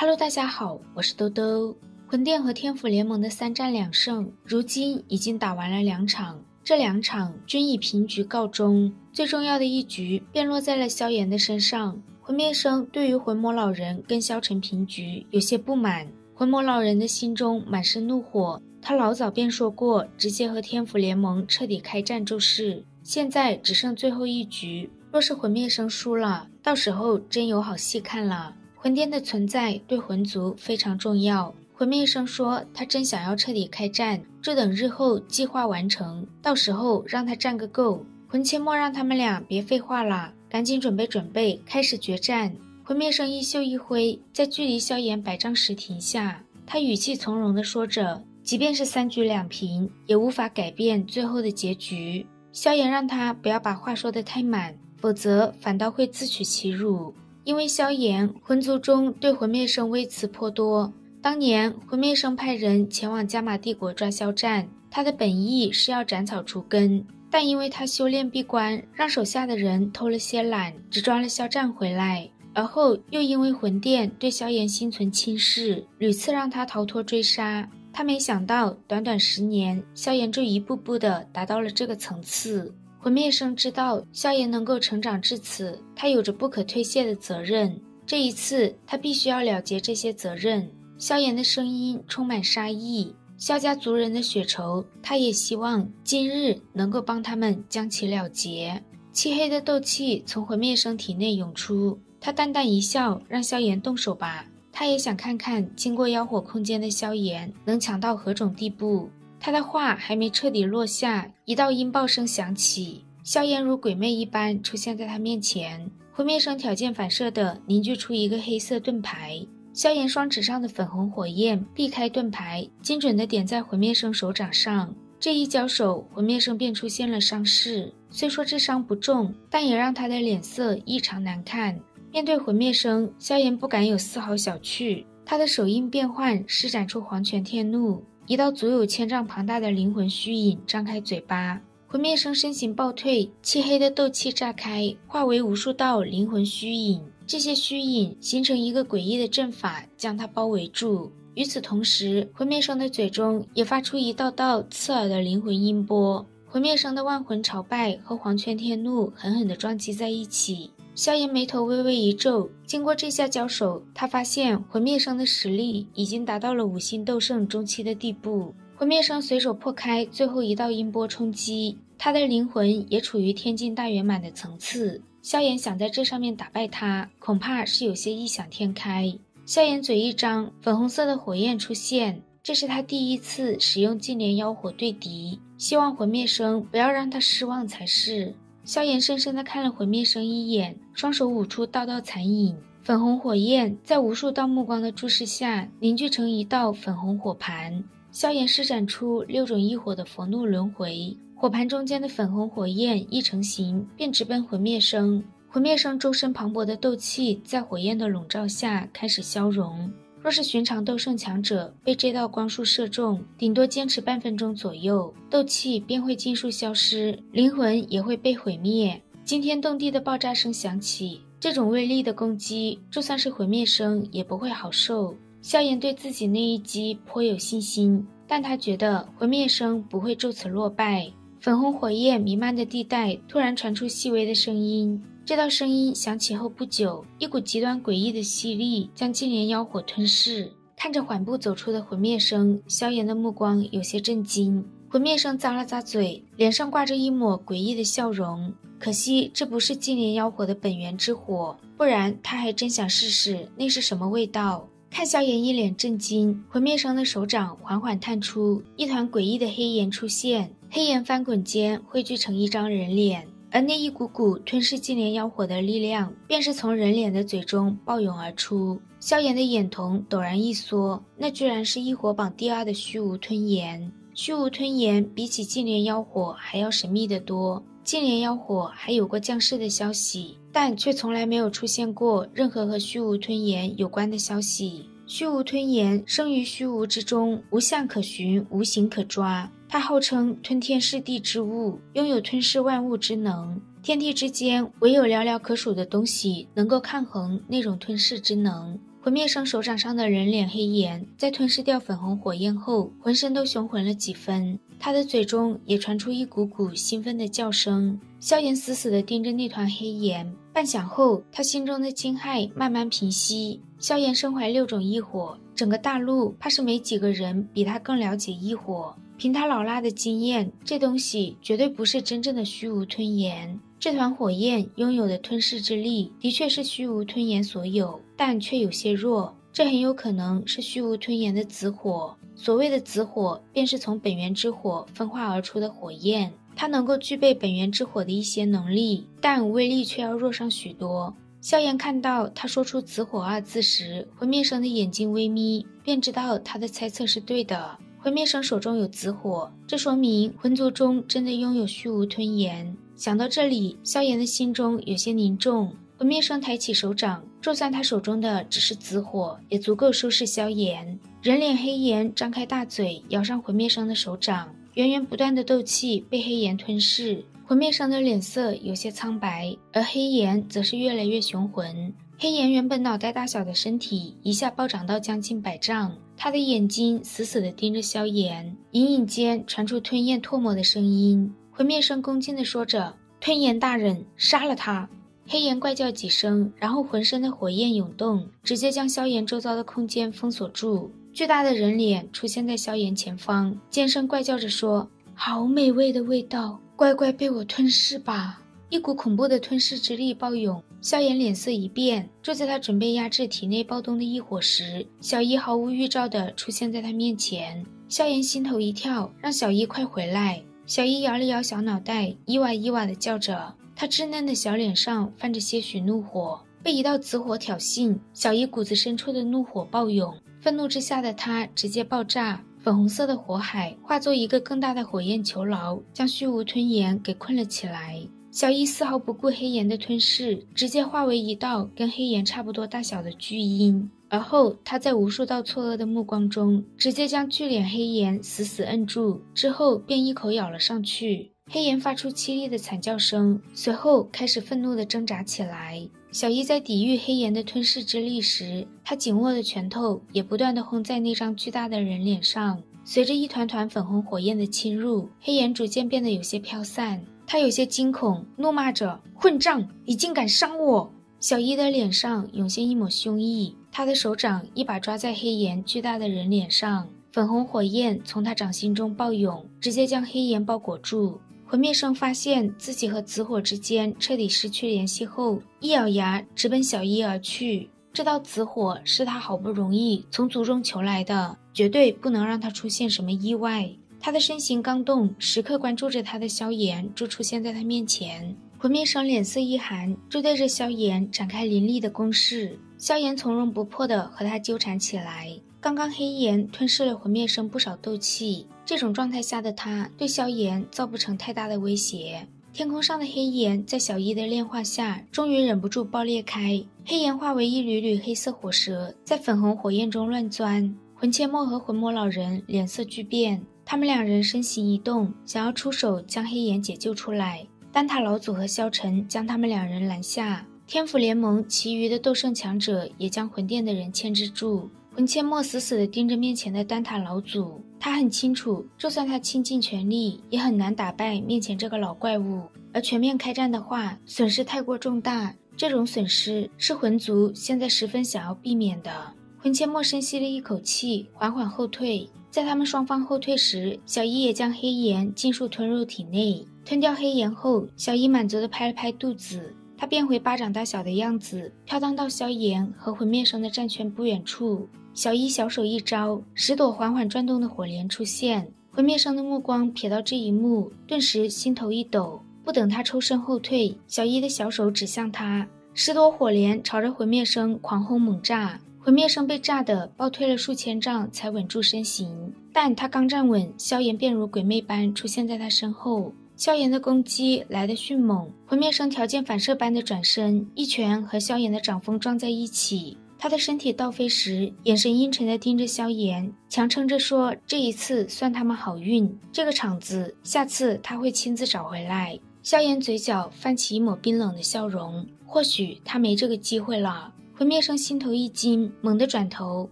Hello， 大家好，我是兜兜。魂殿和天府联盟的3战2胜，如今已经打完了2场，这2场均以平局告终。最重要的一局便落在了萧炎的身上。魂灭生对于魂魔老人跟萧晨平局有些不满，魂魔老人的心中满是怒火。他老早便说过，直接和天府联盟彻底开战就是。现在只剩最后一局，若是魂灭生输了，到时候真有好戏看了。魂殿的存在对魂族非常重要。魂灭生说他真想要彻底开战，就等日后计划完成，到时候让他战个够。魂切莫让他们俩别废话了，赶紧准备，开始决战。魂灭生衣袖一挥，在距离萧炎100丈时停下，他语气从容地说着，即便是3局2平，也无法改变最后的结局。萧炎让他不要把话说得太满，否则反倒会自取其辱。因为萧炎，魂族中对魂灭生微词颇多。当年魂灭生派人前往加玛帝国抓萧战，他的本意是要斩草除根，但因为他修炼闭关，让手下的人偷了些懒，只抓了萧战回来。而后又因为魂殿对萧炎心存轻视，屡次让他逃脱追杀。他没想到短短10年，萧炎就一步步地达到了这个层次。魂灭生知道萧炎能够成长至此，他有着不可推卸的责任。这一次他必须要了结这些责任。萧炎的声音充满杀意，萧家族人的血仇，他也希望今日能够帮他们将其了结。漆黑的斗气从魂灭生体内涌出，他淡淡一笑，让萧炎动手吧。他也想看看经过妖火空间的萧炎能强到何种地步。他的话还没彻底落下，一道音爆声响起，萧炎如鬼魅一般出现在他面前。魂灭生条件反射地凝聚出一个黑色盾牌，萧炎双指上的粉红火焰避开盾牌，精准地点在魂灭生手掌上。这一交手，魂灭生便出现了伤势，虽说这伤不重，但也让他的脸色异常难看。面对魂灭生，萧炎不敢有丝毫小觑，他的手印变换，施展出黄泉天怒，一道足有1000丈庞大的灵魂虚影张开嘴巴。魂灭生身形暴退，漆黑的斗气炸开，化为无数道灵魂虚影，这些虚影形成一个诡异的阵法，将他包围住。与此同时，魂灭生的嘴中也发出一道道刺耳的灵魂音波。魂灭生的万魂朝拜和黄泉天怒狠狠地撞击在一起。萧炎眉头微微一皱，经过这下交手，他发现魂灭生的实力已经达到了5星斗圣中期的地步。魂灭生随手破开最后一道音波冲击，他的灵魂也处于天境大圆满的层次。萧炎想在这上面打败他，恐怕是有些异想天开。萧炎嘴一张，粉红色的火焰出现，这是他第一次使用净莲妖火对敌，希望魂灭生不要让他失望才是。萧炎深深地看了魂灭生一眼，双手舞出道道残影，粉红火焰在无数道目光的注视下凝聚成一道粉红火盘。萧炎施展出6种异火的佛怒轮回，火盘中间的粉红火焰一成型便直奔魂灭生。魂灭生周身磅礴的斗气在火焰的笼罩下开始消融，若是寻常斗圣强者被这道光束射中，顶多坚持半分钟左右，斗气便会尽数消失，灵魂也会被毁灭。惊天动地的爆炸声响起，这种威力的攻击，就算是魂灭生也不会好受。萧炎对自己那一击颇有信心，但他觉得魂灭生不会就此落败。粉红火焰弥漫的地带突然传出细微的声音，这道声音响起后不久，一股极端诡异的吸力将净莲妖火吞噬。看着缓步走出的魂灭生，萧炎的目光有些震惊。魂灭生咂了咂嘴，脸上挂着一抹诡异的笑容。可惜这不是净莲妖火的本源之火，不然他还真想试试那是什么味道。看萧炎一脸震惊，魂灭生的手掌缓缓探出，一团诡异的黑岩出现，黑岩翻滚间汇聚成一张人脸，而那一股股吞噬净莲妖火的力量便是从人脸的嘴中暴涌而出。萧炎的眼瞳陡然一缩，那居然是异火榜第2的虚无吞炎。虚无吞炎比起净莲妖火还要神秘得多，净莲妖火还有过降世的消息，但却从来没有出现过任何和虚无吞炎有关的消息。虚无吞炎生于虚无之中，无相可寻，无形可抓。它号称吞天噬地之物，拥有吞噬万物之能。天地之间唯有寥寥可数的东西能够抗衡那种吞噬之能。魂灭生手掌上的人脸黑岩在吞噬掉粉红火焰后，浑身都雄浑了几分，他的嘴中也传出一股股兴奋的叫声。萧炎死死地盯着那团黑岩，半晌后，他心中的惊骇慢慢平息。萧炎身怀6种异火，整个大陆怕是没几个人比他更了解异火。凭他老辣的经验，这东西绝对不是真正的虚无吞炎。这团火焰拥有的吞噬之力的确是虚无吞炎所有，但却有些弱，这很有可能是虚无吞炎的子火。所谓的子火，便是从本源之火分化而出的火焰，它能够具备本源之火的一些能力，但威力却要弱上许多。萧炎看到他说出子火2字时，魂灭生的眼睛微眯，便知道他的猜测是对的。魂灭生手中有子火，这说明魂族中真的拥有虚无吞炎。想到这里，萧炎的心中有些凝重。魂灭生抬起手掌，就算他手中的只是子火，也足够收拾萧炎。人脸黑岩张开大嘴，咬上魂灭生的手掌，源源不断的斗气被黑岩吞噬。魂灭生的脸色有些苍白，而黑岩则是越来越雄浑。黑岩原本脑袋大小的身体一下暴涨到将近100丈，他的眼睛死死地盯着萧炎，隐隐间传出吞咽唾沫的声音。魂灭生恭敬地说着：“吞炎大人，杀了他！”黑岩怪叫几声，然后浑身的火焰涌动，直接将萧炎周遭的空间封锁住。巨大的人脸出现在萧炎前方，尖声怪叫着说：“好美味的味道，乖乖被我吞噬吧！”一股恐怖的吞噬之力暴涌，萧炎脸色一变。就在他准备压制体内暴动的异火时，小姨毫无预兆地出现在他面前。萧炎心头一跳，让小姨快回来。小姨摇了摇小脑袋，伊娃伊娃地叫着，她稚嫩的小脸上泛着些许怒火。被一道紫火挑衅，小姨骨子深处的怒火暴涌，愤怒之下的她直接爆炸，粉红色的火海化作一个更大的火焰囚牢，将虚无吞炎给困了起来。小姨丝毫不顾黑岩的吞噬，直接化为一道跟黑岩差不多大小的巨鹰，而后她在无数道错愕的目光中，直接将巨脸黑岩死死摁住，之后便一口咬了上去。黑岩发出凄厉的惨叫声，随后开始愤怒地挣扎起来。小姨在抵御黑岩的吞噬之力时，她紧握的拳头也不断地轰在那张巨大的人脸上。随着一团团粉红火焰的侵入，黑岩逐渐变得有些飘散。他有些惊恐，怒骂着：“混账，你竟敢伤我！”小姨的脸上涌现一抹凶意，她的手掌一把抓在黑岩巨大的人脸上，粉红火焰从他掌心中暴涌，直接将黑岩包裹住。魂灭生发现自己和紫火之间彻底失去联系后，一咬牙直奔小姨而去。这道紫火是他好不容易从族中求来的，绝对不能让他出现什么意外。他的身形刚动，时刻关注着他的萧炎就出现在他面前。魂灭生脸色一寒，就对着萧炎展开凌厉的攻势。萧炎从容不迫地和他纠缠起来。刚刚黑岩吞噬了魂灭生不少斗气，这种状态下的他对萧炎造不成太大的威胁。天空上的黑岩在小姨的炼化下终于忍不住爆裂开，黑岩化为一缕缕黑色火蛇，在粉红火焰中乱钻。魂切墨和魂魔老人脸色巨变，他们两人身形一动，想要出手将黑岩解救出来。丹塔老祖和萧晨将他们两人拦下，天府联盟其余的斗圣强者也将魂殿的人牵制住。魂切墨死死地盯着面前的丹塔老祖，他很清楚，就算他倾尽全力，也很难打败面前这个老怪物。而全面开战的话，损失太过重大，这种损失是魂族现在十分想要避免的。魂切墨深吸了一口气，缓缓后退。在他们双方后退时，小姨也将黑岩尽数吞入体内。吞掉黑岩后，小姨满足地拍了拍肚子，她变回巴掌大小的样子，飘荡到萧炎和魂灭生的战圈不远处。小姨小手一招，10朵缓缓转动的火莲出现。魂灭生的目光瞥到这一幕，顿时心头一抖。不等他抽身后退，小姨的小手指向他，10朵火莲朝着魂灭生狂轰猛炸。魂灭生被炸得暴退了数千丈才稳住身形，但他刚站稳，萧炎便如鬼魅般出现在他身后。萧炎的攻击来得迅猛，魂灭生条件反射般的转身，一拳和萧炎的掌风撞在一起。他的身体倒飞时，眼神阴沉地盯着萧炎，强撑着说：“这一次算他们好运，这个场子下次他会亲自找回来。”萧炎嘴角泛起一抹冰冷的笑容，或许他没这个机会了。毁灭生心头一惊，猛地转头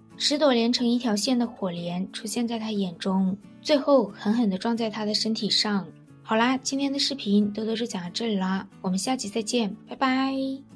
，10朵连成一条线的火莲出现在他眼中，最后狠狠地撞在他的身体上。好啦，今天的视频豆豆就讲到这里啦，我们下集再见，拜拜。